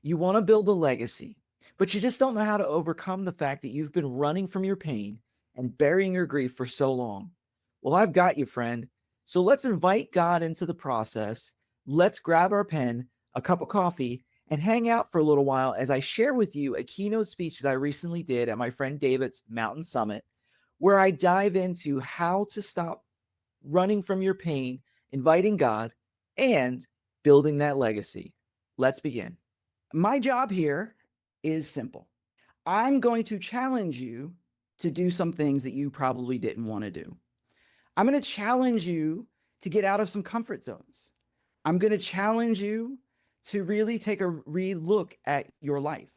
You want to build a legacy, but you just don't know how to overcome the fact that you've been running from your pain and burying your grief for so long. Well, I've got you, friend. So let's invite God into the process. Let's grab our pen, a cup of coffee, and hang out for a little while as I share with you a keynote speech that I recently did at my friend David's Mountain Summit, where I dive into how to stop running from your pain, inviting God, and building that legacy. Let's begin. My job here is simple. I'm going to challenge you to do some things that you probably didn't want to do. I'm going to challenge you to get out of some comfort zones. I'm going to challenge you to really take a re-look at your life.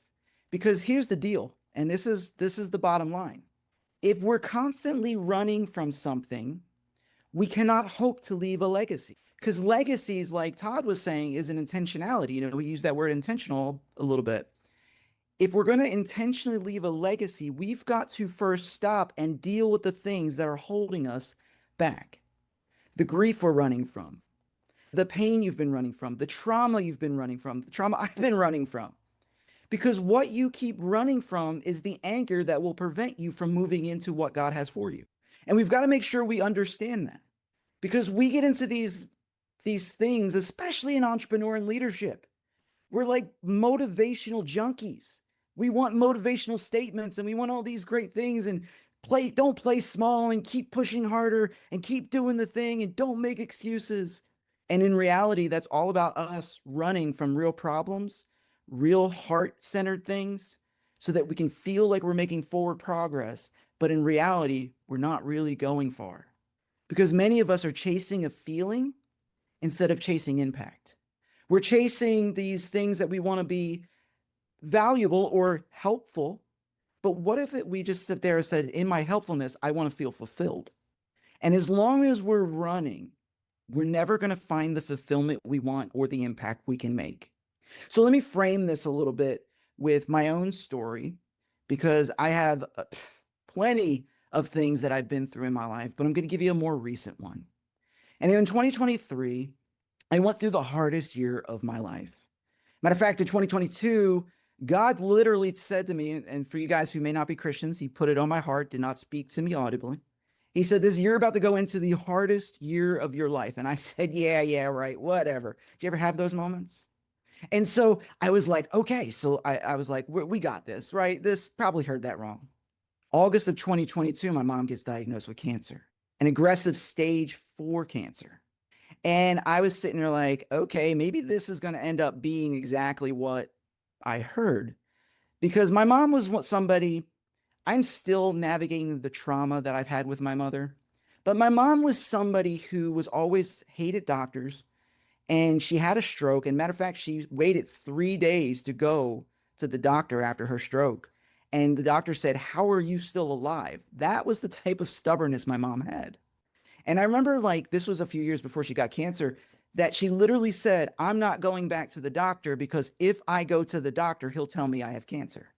Because here's the deal, and this is the bottom line. If we're constantly running from something, we cannot hope to leave a legacy. Because legacies, like Todd was saying, is an intentionality. We use that word intentional a little bit. If we're going to intentionally leave a legacy, we've got to first stop and deal with the things that are holding us back. The grief we're running from, the pain you've been running from, the trauma you've been running from, the trauma I've been running from. Because what you keep running from is the anchor that will prevent you from moving into what God has for you. And we've got to make sure we understand that. Because we get into these things, especially in entrepreneur and leadership. We're like motivational junkies. We want motivational statements and we want all these great things, and don't play small and keep pushing harder and keep doing the thing and don't make excuses. And in reality, that's all about us running from real problems, real heart-centered things, so that we can feel like we're making forward progress. But in reality, we're not really going far. Because many of us are chasing a feeling instead of chasing impact. We're chasing these things that we want to be valuable or helpful. But what if we just sit there and said, in my helpfulness, I want to feel fulfilled? And as long as we're running, we're never going to find the fulfillment we want or the impact we can make. So let me frame this a little bit with my own story, because I have plenty of things that I've been through in my life, but I'm going to give you a more recent one. And in 2023, I went through the hardest year of my life. Matter of fact, in 2022, God literally said to me, and for you guys who may not be Christians, he put it on my heart, did not speak to me audibly. He said, this year about to go into the hardest year of your life. And I said, yeah, right, whatever. Did you ever have those moments? And so I was like, okay, so I was like, we got this, right? This probably heard that wrong. August of 2022, my mom gets diagnosed with cancer, an aggressive stage 4 cancer. And I was sitting there like, okay, maybe this is going to end up being exactly what I heard. Because my mom was somebody, I'm still navigating the trauma that I've had with my mother. But my mom was somebody who was always hated doctors, and she had a stroke. And matter of fact, she waited 3 days to go to the doctor after her stroke. And the doctor said, how are you still alive? That was the type of stubbornness my mom had. And I remember, like, this was a few years before she got cancer, that she literally said, I'm not going back to the doctor because if I go to the doctor, he'll tell me I have cancer.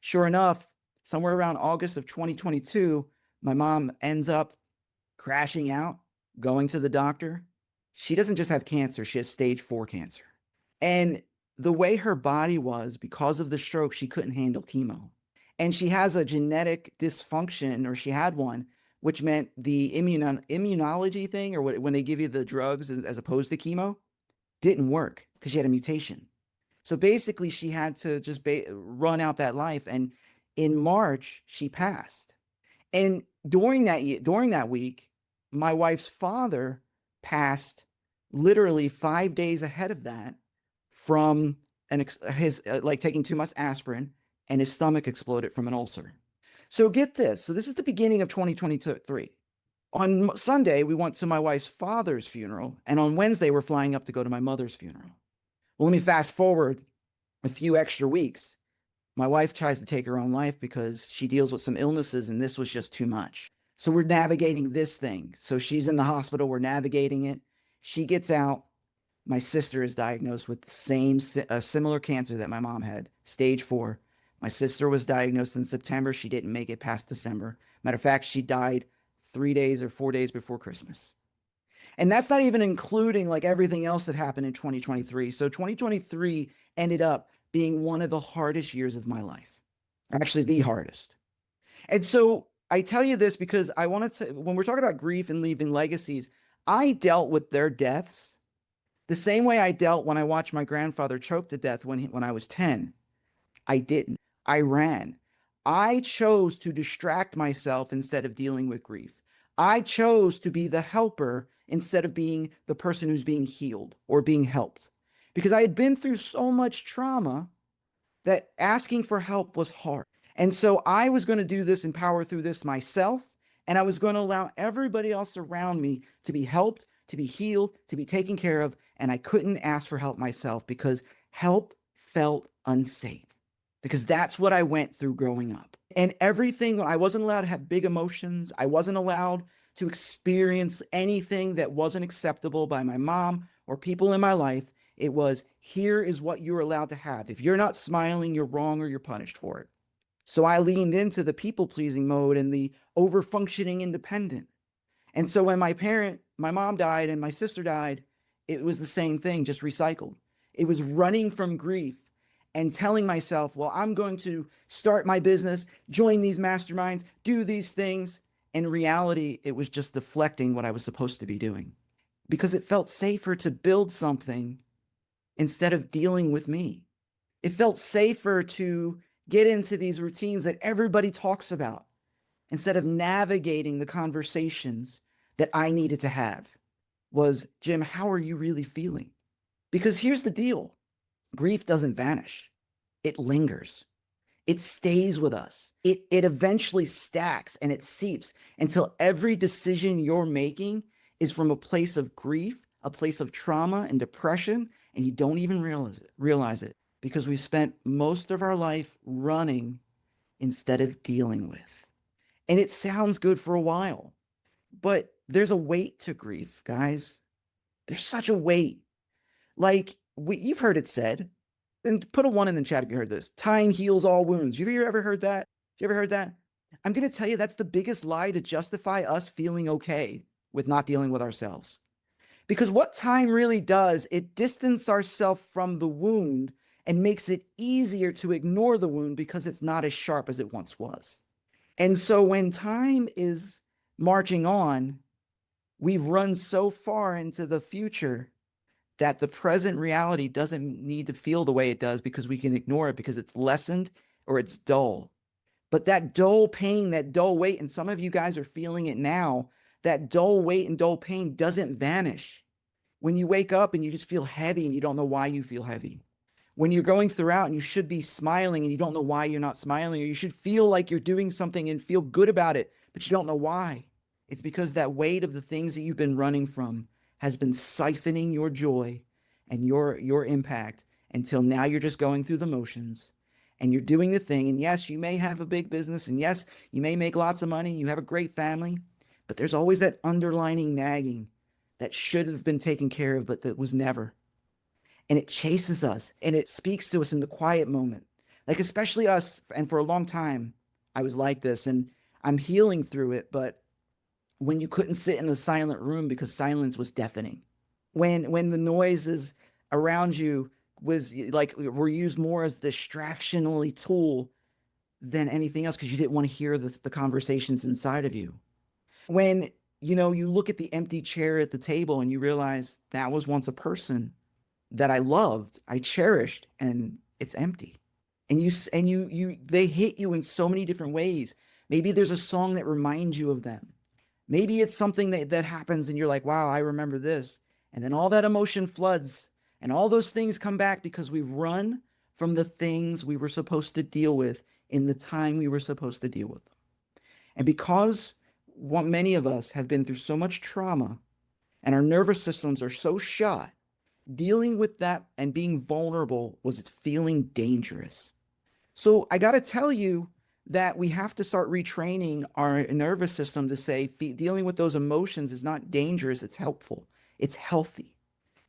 Sure enough, somewhere around August of 2022, my mom ends up crashing out, going to the doctor. She doesn't just have cancer, she has stage 4 cancer. And the way her body was, because of the stroke, she couldn't handle chemo. And she has a genetic dysfunction, or she had one, which meant the immunology thing, or when they give you the drugs as opposed to chemo, didn't work because she had a mutation. So basically, she had to just run out that life. And in March, she passed. And during that week, my wife's father passed literally 5 days ahead of that from his like taking too much aspirin, and his stomach exploded from an ulcer. So get this. So this is the beginning of 2023. On Sunday, we went to my wife's father's funeral, and on Wednesday, we're flying up to go to my mother's funeral. Well, let me fast forward a few extra weeks. My wife tries to take her own life because she deals with some illnesses, and this was just too much. So we're navigating this thing. So she's in the hospital. We're navigating it. She gets out. My sister is diagnosed with the same similar cancer that my mom had, stage 4. My sister was diagnosed in September. She didn't make it past December. Matter of fact, she died 3 days or 4 days before Christmas. And that's not even including like everything else that happened in 2023. So 2023 ended up being one of the hardest years of my life, actually the hardest. And so I tell you this because I wanted to, when we're talking about grief and leaving legacies, I dealt with their deaths the same way I dealt when I watched my grandfather choke to death when I was 10. I didn't. I ran. I chose to distract myself instead of dealing with grief. I chose to be the helper instead of being the person who's being healed or being helped because I had been through so much trauma that asking for help was hard. And so I was going to do this and power through this myself. And I was going to allow everybody else around me to be helped, to be healed, to be taken care of. And I couldn't ask for help myself because help felt unsafe, because that's what I went through growing up. And everything, I wasn't allowed to have big emotions. I wasn't allowed to experience anything that wasn't acceptable by my mom or people in my life. It was, here is what you're allowed to have. If you're not smiling, you're wrong or you're punished for it. So I leaned into the people pleasing mode and the over functioning independent. And so when my mom died and my sister died, it was the same thing, just recycled. It was running from grief and telling myself, well, I'm going to start my business, join these masterminds, do these things. In reality, it was just deflecting what I was supposed to be doing because it felt safer to build something instead of dealing with me. It felt safer to get into these routines that everybody talks about instead of navigating the conversations that I needed to have. Was, Jim, how are you really feeling? Because here's the deal. Grief doesn't vanish. It lingers. It stays with us. It eventually stacks and it seeps until every decision you're making is from a place of grief, a place of trauma and depression, and you don't even realize it because we've spent most of our life running instead of dealing with. And it sounds good for a while, but there's a weight to grief, guys. There's such a weight. Like, you've heard it said, and put a 1 in the chat if you heard this. Time heals all wounds. You ever heard that? You ever heard that? I'm going to tell you that's the biggest lie to justify us feeling okay with not dealing with ourselves. Because what time really does, it distances ourselves from the wound and makes it easier to ignore the wound because it's not as sharp as it once was. And so when time is marching on, we've run so far into the future that the present reality doesn't need to feel the way it does because we can ignore it because it's lessened or it's dull. But that dull pain, that dull weight, and some of you guys are feeling it now, that dull weight and dull pain doesn't vanish. When you wake up and you just feel heavy and you don't know why you feel heavy. When you're going throughout and you should be smiling and you don't know why you're not smiling, or you should feel like you're doing something and feel good about it, but you don't know why. It's because that weight of the things that you've been running from has been siphoning your joy and your impact until now you're just going through the motions and you're doing the thing. And yes, you may have a big business, and yes, you may make lots of money, you have a great family, but there's always that underlining nagging that should have been taken care of, but that was never. And it chases us and it speaks to us in the quiet moment. Like, especially us, and for a long time, I was like this, and I'm healing through it, but when you couldn't sit in a silent room because silence was deafening, when the noises around you was like were used more as distractionally tool than anything else because you didn't want to hear the conversations inside of you. When you look at the empty chair at the table and you realize that was once a person that I loved, I cherished, and it's empty. And they hit you in so many different ways. Maybe there's a song that reminds you of them. Maybe it's something that happens and you're like, wow, I remember this. And then all that emotion floods and all those things come back because we've run from the things we were supposed to deal with in the time we were supposed to deal with them. And because many of us have been through so much trauma and our nervous systems are so shot, dealing with that and being vulnerable was feeling dangerous. So I got to tell you that we have to start retraining our nervous system to say dealing with those emotions is not dangerous, it's helpful, it's healthy.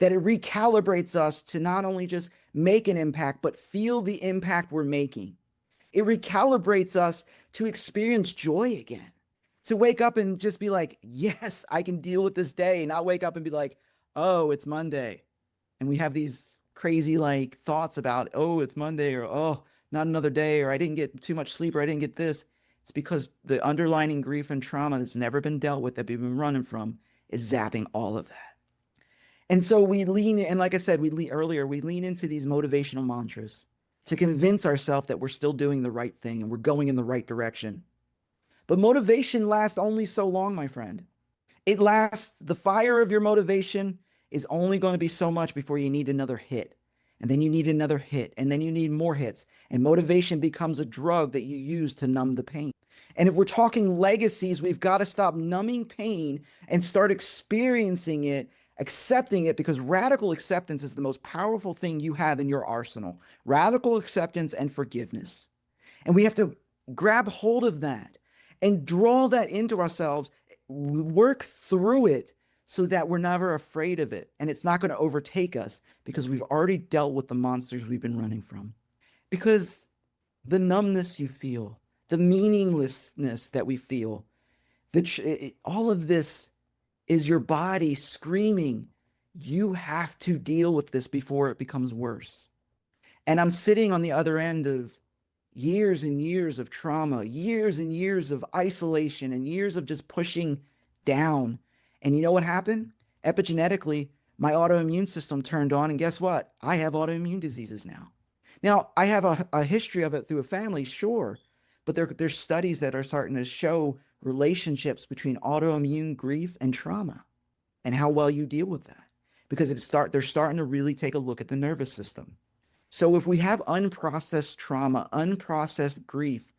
That it recalibrates us to not only just make an impact, but feel the impact we're making. It recalibrates us to experience joy again, to wake up and just be like, yes, I can deal with this day, and not wake up and be like, oh, it's Monday. And we have these crazy like thoughts about, oh, it's Monday, or oh, not another day, or I didn't get too much sleep, or I didn't get this. It's because the underlying grief and trauma that's never been dealt with, that we've been running from, is zapping all of that. And so we lean, and like I said, we lean into these motivational mantras to convince ourselves that we're still doing the right thing and we're going in the right direction. But motivation lasts only so long, my friend. It lasts, the fire of your motivation is only going to be so much before you need another hit. And then you need another hit, and then you need more hits. And motivation becomes a drug that you use to numb the pain. And if we're talking legacies, we've got to stop numbing pain and start experiencing it, accepting it, because radical acceptance is the most powerful thing you have in your arsenal. Radical acceptance and forgiveness. And we have to grab hold of that and draw that into ourselves, work through it so that we're never afraid of it. And it's not going to overtake us because we've already dealt with the monsters we've been running from. Because the numbness you feel, the meaninglessness that we feel, all of this is your body screaming, you have to deal with this before it becomes worse. And I'm sitting on the other end of years and years of trauma, years and years of isolation, and years of just pushing down. And you know what happened? Epigenetically, my autoimmune system turned on, and guess what? I have autoimmune diseases now. Now, I have a history of it through a family, sure, but there's studies that are starting to show relationships between autoimmune grief and trauma and how well you deal with that. Because they're starting to really take a look at the nervous system. So if we have unprocessed trauma, unprocessed grief,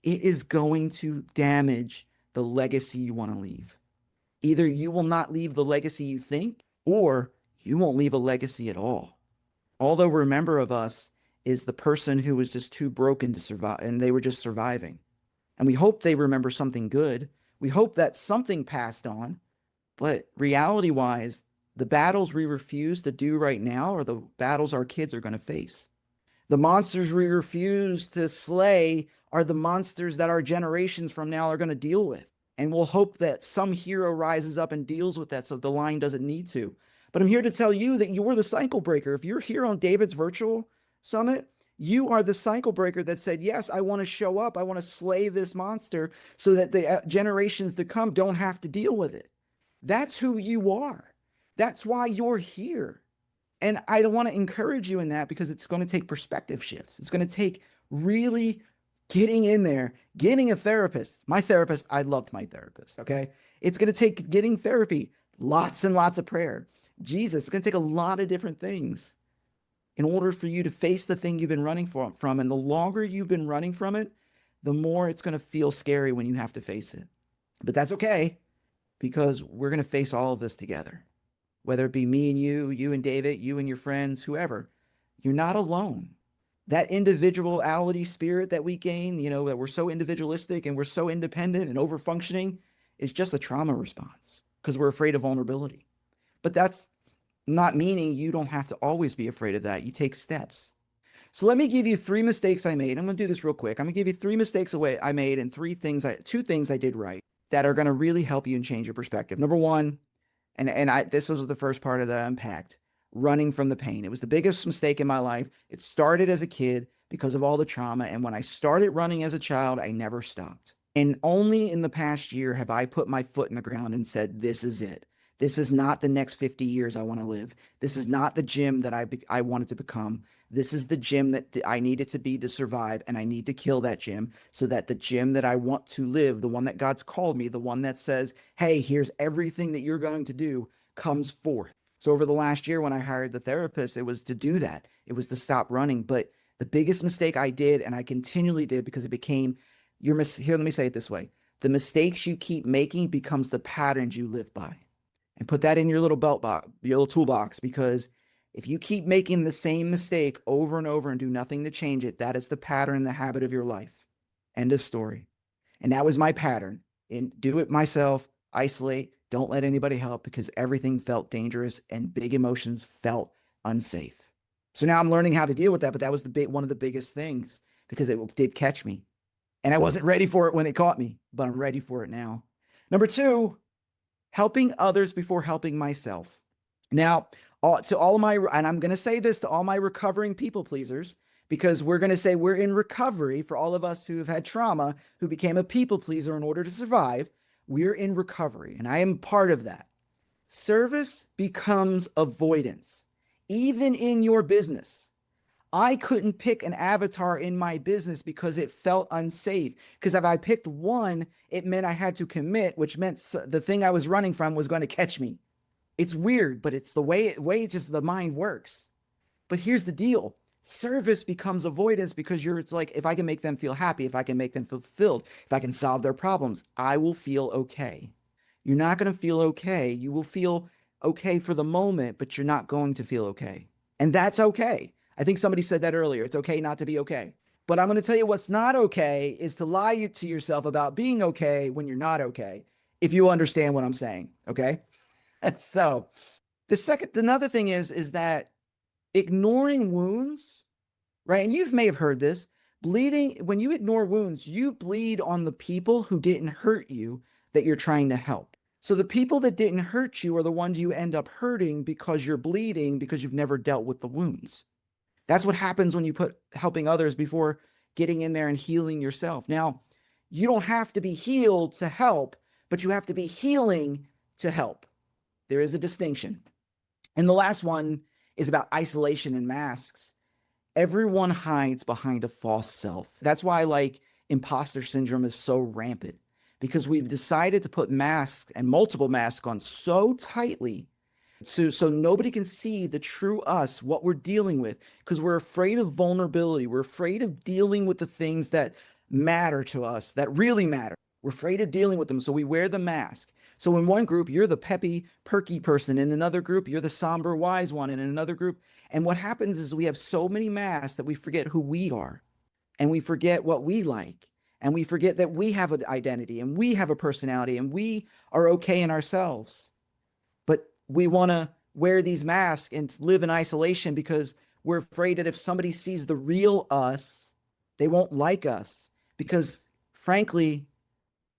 it is going to damage the legacy you want to leave. Either you will not leave the legacy you think, or you won't leave a legacy at all. All they'll remember of us is the person who was just too broken to survive, and they were just surviving. And we hope they remember something good. We hope that something passed on. But reality-wise, the battles we refuse to do right now are the battles our kids are going to face. The monsters we refuse to slay are the monsters that our generations from now are going to deal with. And we'll hope that some hero rises up and deals with that so the line doesn't need to. But I'm here to tell you that you're the cycle breaker. If you're here on David's virtual summit, you are the cycle breaker that said, yes, I want to show up. I want to slay this monster so that the generations to come don't have to deal with it. That's who you are. That's why you're here. And I don't want to encourage you in that, because it's going to take perspective shifts. It's going to take really getting in there, getting a therapist. My therapist, I loved my therapist, okay? It's going to take getting therapy, lots and lots of prayer. Jesus, it's going to take a lot of different things in order for you to face the thing you've been running from. And the longer you've been running from it, the more it's going to feel scary when you have to face it. But that's okay, because we're going to face all of this together. Whether it be me and you and David, you and your friends, whoever, you're not alone. That individuality spirit that we gain, that we're so individualistic and we're so independent and over-functioning, is just a trauma response because we're afraid of vulnerability. But that's not meaning you don't have to always be afraid of that. You take steps. So let me give you 3 mistakes I made. I'm going to do this real quick. I'm going to give you 3 mistakes I made and 2 things I did right that are going to really help you and change your perspective. Number 1, this was the first part of that I unpacked, running from the pain. It was the biggest mistake in my life. It started as a kid because of all the trauma. And when I started running as a child, I never stopped. And only in the past year have I put my foot in the ground and said, this is it. This is not the next 50 years I want to live. This is not the gym that I wanted to become. This is the gym that I needed to be to survive, and I need to kill that gym so that the gym that I want to live, the one that God's called me, the one that says, hey, here's everything that you're going to do, comes forth. So over the last year when I hired the therapist, it was to do that. It was to stop running. But the biggest mistake I did, and I continually did because it became, here, let me say it this way. The mistakes you keep making becomes the patterns you live by. And put that in your little belt box, your little toolbox, because if you keep making the same mistake over and over and do nothing to change it, that is the pattern, the habit of your life. End of story. And that was my pattern. And do it myself, isolate, don't let anybody help, because everything felt dangerous and big emotions felt unsafe. So now I'm learning how to deal with that, but that was one of the biggest things because it did catch me. And I wasn't ready for it when it caught me, but I'm ready for it now. Number 2, helping others before helping myself. Now, To all of my, and I'm going to say this to all my recovering people pleasers, because we're going to say we're in recovery for all of us who have had trauma, who became a people pleaser in order to survive. We're in recovery, and I am part of that. Service becomes avoidance, even in your business. I couldn't pick an avatar in my business because it felt unsafe. Because if I picked one, it meant I had to commit, which meant the thing I was running from was going to catch me. It's weird, but it's the way just the mind works. But here's the deal. Service becomes avoidance because it's like, if I can make them feel happy, if I can make them fulfilled, if I can solve their problems, I will feel okay. You're not going to feel okay. You will feel okay for the moment, but you're not going to feel okay. And that's okay. I think somebody said that earlier. It's okay not to be okay. But I'm going to tell you what's not okay is to lie to yourself about being okay when you're not okay, if you understand what I'm saying. Okay. So another thing is that ignoring wounds, right? And you may have heard this, bleeding, when you ignore wounds, you bleed on the people who didn't hurt you that you're trying to help. So the people that didn't hurt you are the ones you end up hurting because you're bleeding because you've never dealt with the wounds. That's what happens when you put helping others before getting in there and healing yourself. Now, you don't have to be healed to help, but you have to be healing to help. There is a distinction. And the last one is about isolation and masks. Everyone hides behind a false self. That's why like imposter syndrome is so rampant, because we've decided to put masks and multiple masks on so tightly so nobody can see the true us, what we're dealing with, because we're afraid of vulnerability. We're afraid of dealing with the things that matter to us, that really matter. We're afraid of dealing with them, so we wear the mask. So in one group, you're the peppy, perky person. In another group, you're the somber, wise one. In another group, and what happens is we have so many masks that we forget who we are, and we forget what we like, and we forget that we have an identity, and we have a personality, and we are okay in ourselves. But we want to wear these masks and live in isolation because we're afraid that if somebody sees the real us, they won't like us. Because frankly,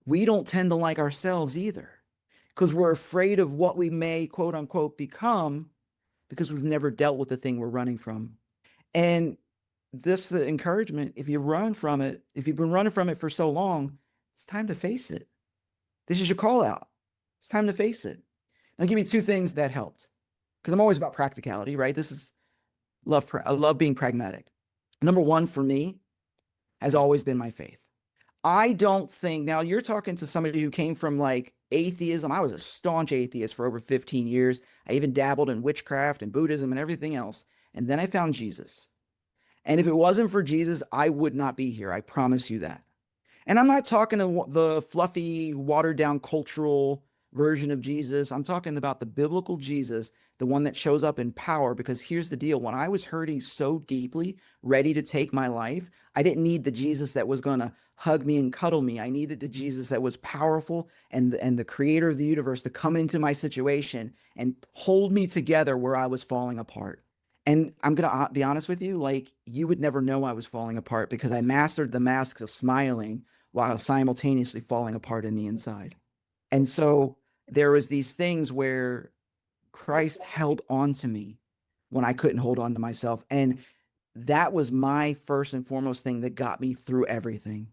we don't tend to like ourselves either, because we're afraid of what we may, quote unquote, become, because we've never dealt with the thing we're running from. And this the encouragement, if you run from it, if you've been running from it for so long, it's time to face it. This is your call out. It's time to face it. I'll give you two things that helped, because I'm always about practicality, right? I love being pragmatic. Number one for me has always been my faith. I don't think, now you're talking to somebody who came from like atheism. I was a staunch atheist for over 15 years. I even dabbled in witchcraft and Buddhism and everything else. And then I found Jesus. And if it wasn't for Jesus, I would not be here. I promise you that. And I'm not talking to the fluffy, watered down cultural version of Jesus. I'm talking about the biblical Jesus, the one that shows up in power. Because here's the deal. When I was hurting so deeply, ready to take my life, I didn't need the Jesus that was going to hug me and cuddle me. I needed the Jesus that was powerful and the creator of the universe to come into my situation and hold me together where I was falling apart. And I'm going to be honest with you, like, you would never know I was falling apart because I mastered the masks of smiling while simultaneously falling apart in the inside. And so there was these things where Christ held on to me when I couldn't hold on to myself. And that was my first and foremost thing that got me through everything.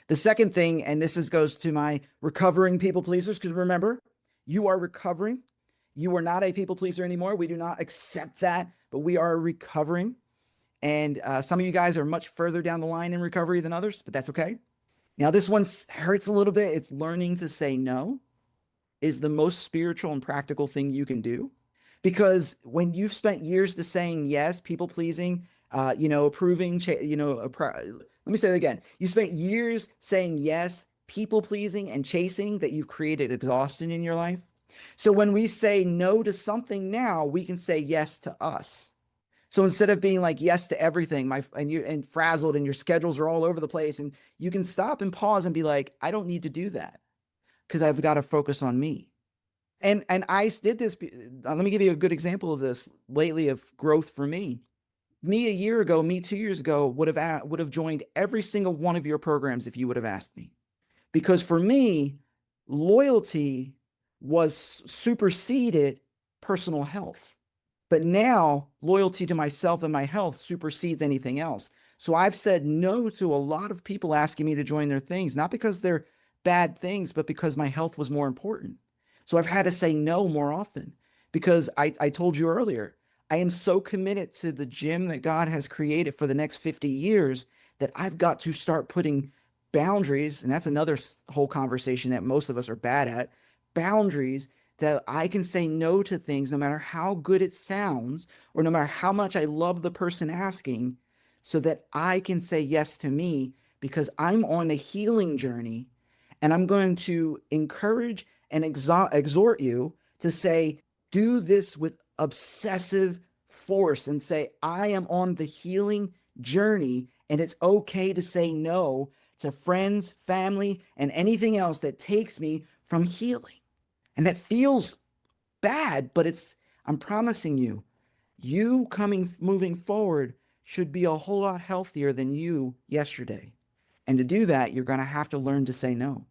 The second thing, and goes to my recovering people pleasers, because remember, you are recovering. You are not a people pleaser anymore. We do not accept that, but we are recovering. And some of you guys are much further down the line in recovery than others, but that's okay. Now, this one hurts a little bit. It's learning to say no is the most spiritual and practical thing you can do. Because when you've spent years to saying yes, people pleasing, approving, let me say that again. You spent years saying yes, people pleasing, and chasing, that you've created exhaustion in your life. So when we say no to something now, we can say yes to us. So instead of being like yes to everything, and frazzled and your schedules are all over the place, and you can stop and pause and be like, I don't need to do that because I've got to focus on me. And I did this. Let me give you a good example of this lately of growth for me. Me a year ago, me 2 years ago would have joined every single one of your programs if you would have asked me, because for me, loyalty was superseded personal health. But now loyalty to myself and my health supersedes anything else. So I've said no to a lot of people asking me to join their things, not because they're bad things, but because my health was more important. So I've had to say no more often because I told you earlier, I am so committed to the gym that God has created for the next 50 years that I've got to start putting boundaries. And that's another whole conversation that most of us are bad at, boundaries that I can say no to things no matter how good it sounds or no matter how much I love the person asking, so that I can say yes to me because I'm on a healing journey. And I'm going to encourage and exhort you to say, do this with obsessive force and say, I am on the healing journey and it's okay to say no to friends, family, and anything else that takes me from healing. And that feels bad, but I'm promising you, moving forward should be a whole lot healthier than you yesterday. And to do that, you're going to have to learn to say no.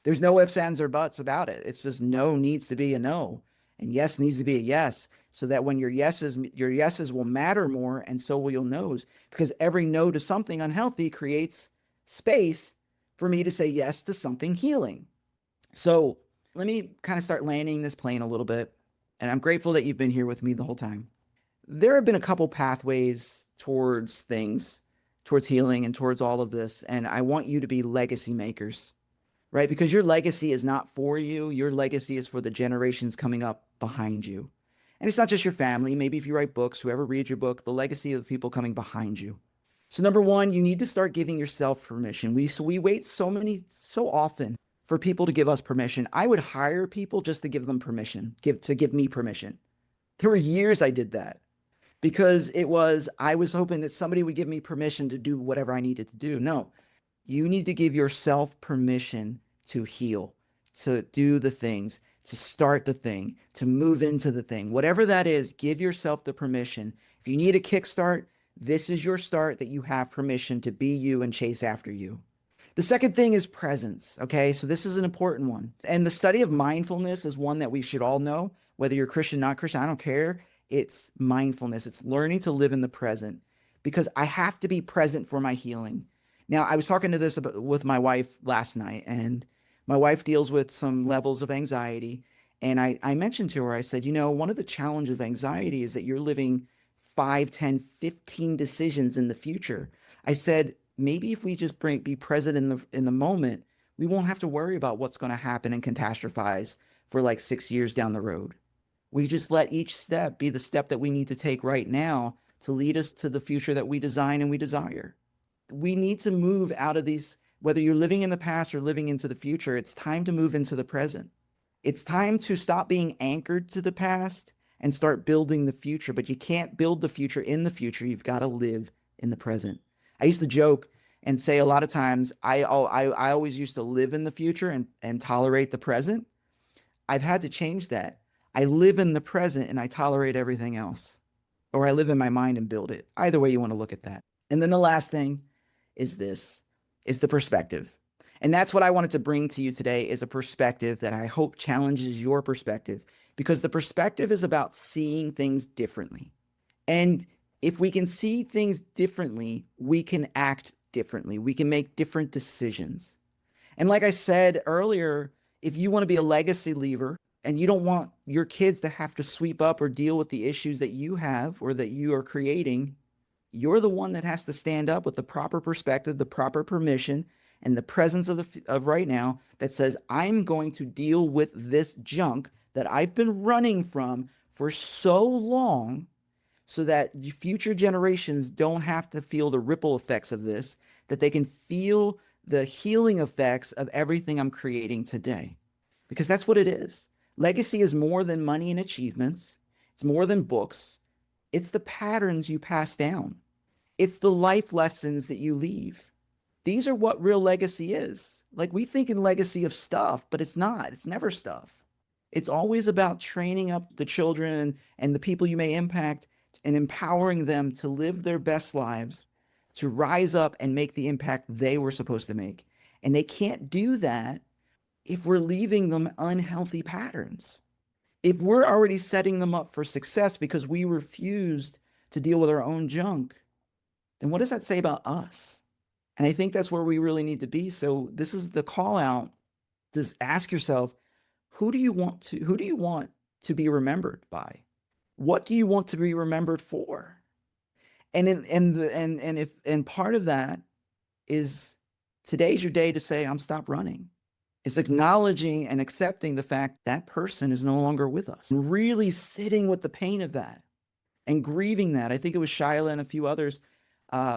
There's no ifs, ands, or buts about it. It's just no needs to be a no, and yes needs to be a yes, so that when your yeses will matter more, and so will your no's. Because every no to something unhealthy creates space for me to say yes to something healing. So let me kind of start landing this plane a little bit. And I'm grateful that you've been here with me the whole time. There have been a couple pathways towards things, towards healing and towards all of this. And I want you to be legacy makers, right? Because your legacy is not for you. Your legacy is for the generations coming up behind you. And it's not just your family. Maybe if you write books, whoever reads your book, the legacy of the people coming behind you. So number one, you need to start giving yourself permission. We wait so often for people to give us permission. I would hire people just to give them permission, to give me permission. There were years I did that because I was hoping that somebody would give me permission to do whatever I needed to do. No, you need to give yourself permission to heal, to do the things, to start the thing, to move into the thing. Whatever that is, give yourself the permission. If you need a kickstart, this is your start that you have permission to be you and chase after you. The second thing is presence. Okay. So this is an important one. And the study of mindfulness is one that we should all know, whether you're Christian, not Christian, I don't care. It's mindfulness. It's learning to live in the present because I have to be present for my healing. Now, I was talking to this with my wife last night, and my wife deals with some levels of anxiety. And I mentioned to her, I said, one of the challenges of anxiety is that you're living 5, 10, 15 decisions in the future. I said, maybe if we just be present in the moment, we won't have to worry about what's going to happen and catastrophize for like 6 years down the road. We just let each step be the step that we need to take right now to lead us to the future that we design and we desire. We need to move out of these, whether you're living in the past or living into the future, it's time to move into the present. It's time to stop being anchored to the past and start building the future. But you can't build the future in the future. You've got to live in the present. I used to joke and say a lot of times, I always used to live in the future and tolerate the present. I've had to change that. I live in the present and I tolerate everything else. Or I live in my mind and build it. Either way you want to look at that. And then the last thing is the perspective. And that's what I wanted to bring to you today, is a perspective that I hope challenges your perspective, because the perspective is about seeing things differently. And if we can see things differently, we can act differently. We can make different decisions. And like I said earlier, if you want to be a legacy leaver and you don't want your kids to have to sweep up or deal with the issues that you have or that you are creating, you're the one that has to stand up with the proper perspective, the proper permission, and the presence of right now that says, I'm going to deal with this junk that I've been running from for so long, so that future generations don't have to feel the ripple effects of this, that they can feel the healing effects of everything I'm creating today. Because that's what it is. Legacy is more than money and achievements. It's more than books. It's the patterns you pass down. It's the life lessons that you leave. These are what real legacy is. Like, we think in legacy of stuff, but it's not. It's never stuff. It's always about training up the children and the people you may impact and empowering them to live their best lives, to rise up and make the impact they were supposed to make. And they can't do that if we're leaving them unhealthy patterns. If we're already setting them up for success because we refused to deal with our own junk, then what does that say about us? And I think that's where we really need to be. So this is the call out. Just ask yourself, who do you want to be remembered by? What do you want to be remembered for? And part of that is today's your day to say, I'm stop running. It's acknowledging and accepting the fact that person is no longer with us, and really sitting with the pain of that and grieving that. I think it was Shyla and a few others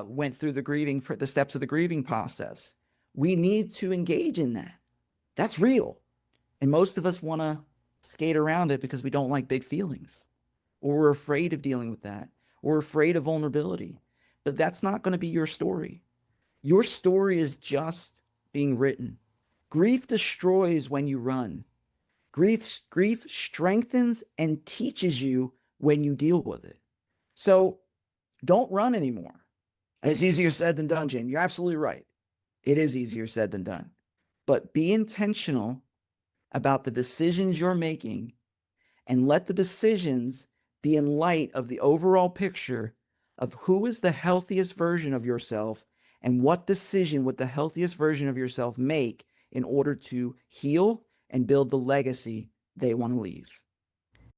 went through the steps of the grieving process. We need to engage in that. That's real. And most of us want to skate around it because we don't like big feelings, or we're afraid of dealing with that, or we're afraid of vulnerability. But that's not going to be your story. Your story is just being written. Grief destroys when you run. Grief strengthens and teaches you when you deal with it. So don't run anymore. It's easier said than done, Jane. You're absolutely right. It is easier said than done. But be intentional about the decisions you're making, and let the decisions be in light of the overall picture of who is the healthiest version of yourself, and what decision would the healthiest version of yourself make in order to heal and build the legacy they want to leave.